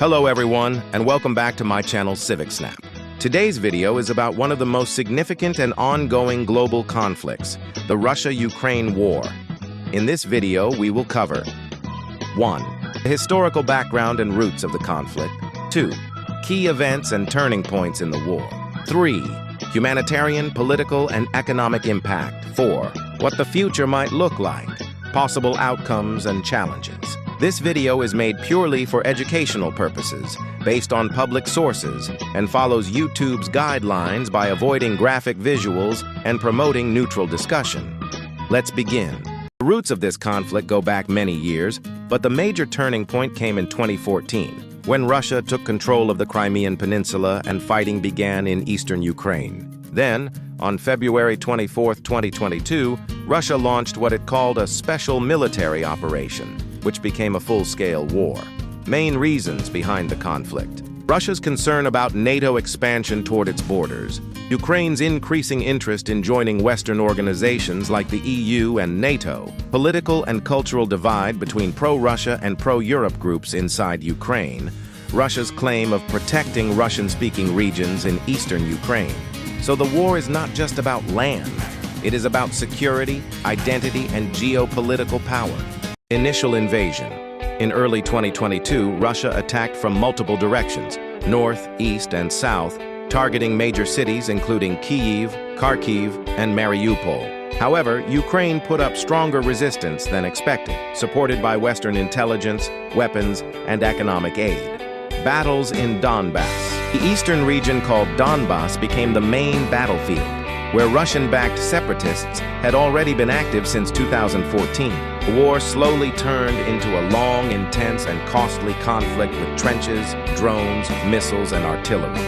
Hello everyone, and welcome back to my channel Civic Snap. Today's video is about one of the most significant and ongoing global conflicts, the Russia-Ukraine war. In this video, we will cover 1. The historical background and roots of the conflict. 2. Key events and turning points in the war. 3. Humanitarian, political, and economic impact. 4. What the future might look like. Possible outcomes and challenges. This video is made purely for educational purposes, based on public sources, and follows YouTube's guidelines by avoiding graphic visuals and promoting neutral discussion. Let's begin. The roots of this conflict go back many years, but the major turning point came in 2014, when Russia took control of the Crimean Peninsula and fighting began in eastern Ukraine. Then, on February 24, 2022, Russia launched what it called a special military operation, which became a full-scale war. Main reasons behind the conflict: Russia's concern about NATO expansion toward its borders, Ukraine's increasing interest in joining Western organizations like the EU and NATO, political and cultural divide between pro-Russia and pro-Europe groups inside Ukraine, Russia's claim of protecting Russian-speaking regions in eastern Ukraine. So the war is not just about land. It is about security, identity, and geopolitical power. Initial invasion. In early 2022, Russia attacked from multiple directions, north, east, and south, targeting major cities including Kyiv, Kharkiv, and Mariupol. However, Ukraine put up stronger resistance than expected, supported by Western intelligence, weapons, and economic aid. Battles in Donbass. The eastern region called Donbass became the main battlefield, where Russian-backed separatists had already been active since 2014. The war slowly turned into a long, intense, and costly conflict with trenches, drones, missiles, and artillery.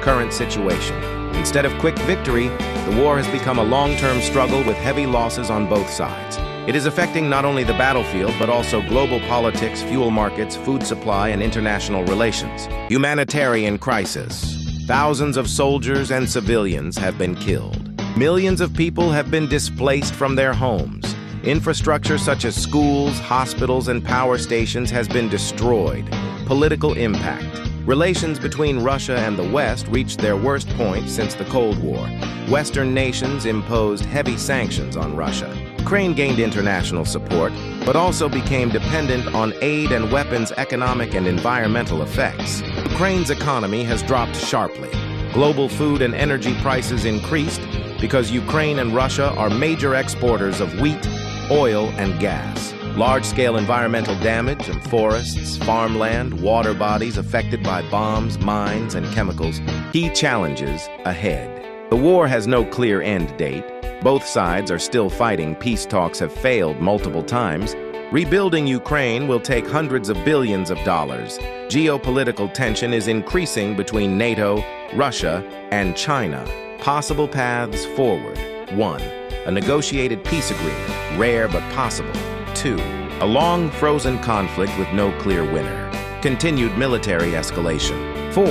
Current situation. Instead of quick victory, the war has become a long-term struggle with heavy losses on both sides. It is affecting not only the battlefield, but also global politics, fuel markets, food supply, and international relations. Humanitarian crisis. Thousands of soldiers and civilians have been killed. Millions of people have been displaced from their homes. Infrastructure such as schools, hospitals, and power stations has been destroyed. Political impact. Relations between Russia and the West reached their worst point since the Cold War. Western nations imposed heavy sanctions on Russia. Ukraine gained international support, but also became dependent on aid and weapons' economic and environmental effects. Ukraine's economy has dropped sharply. Global food and energy prices increased because Ukraine and Russia are major exporters of wheat, oil, and gas. Large-scale environmental damage of forests, farmland, water bodies affected by bombs, mines, and chemicals. Key challenges ahead. The war has no clear end date. Both sides are still fighting. Peace talks have failed multiple times. Rebuilding Ukraine will take hundreds of billions of dollars. Geopolitical tension is increasing between NATO, Russia, and China. Possible paths forward. 1. A negotiated peace agreement, rare but possible. 2. A long frozen conflict with no clear winner. Continued military escalation. 4.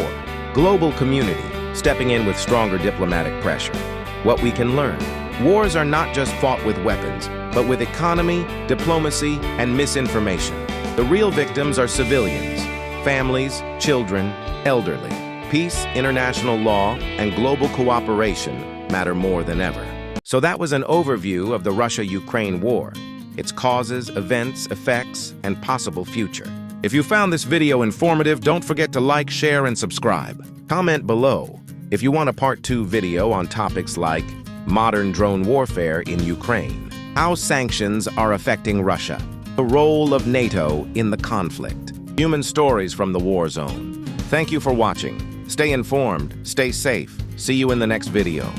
Global community, stepping in with stronger diplomatic pressure. What we can learn. Wars are not just fought with weapons, but with economy, diplomacy, and misinformation. The real victims are civilians, families, children, elderly. Peace, international law, and global cooperation matter more than ever. So that was an overview of the Russia-Ukraine war, its causes, events, effects, and possible future. If you found this video informative, don't forget to like, share, and subscribe. Comment below if you want a part 2 video on topics like modern drone warfare in Ukraine, how sanctions are affecting Russia, the role of NATO in the conflict, human stories from the war zone. Thank you for watching. Stay informed, stay safe. See you in the next video.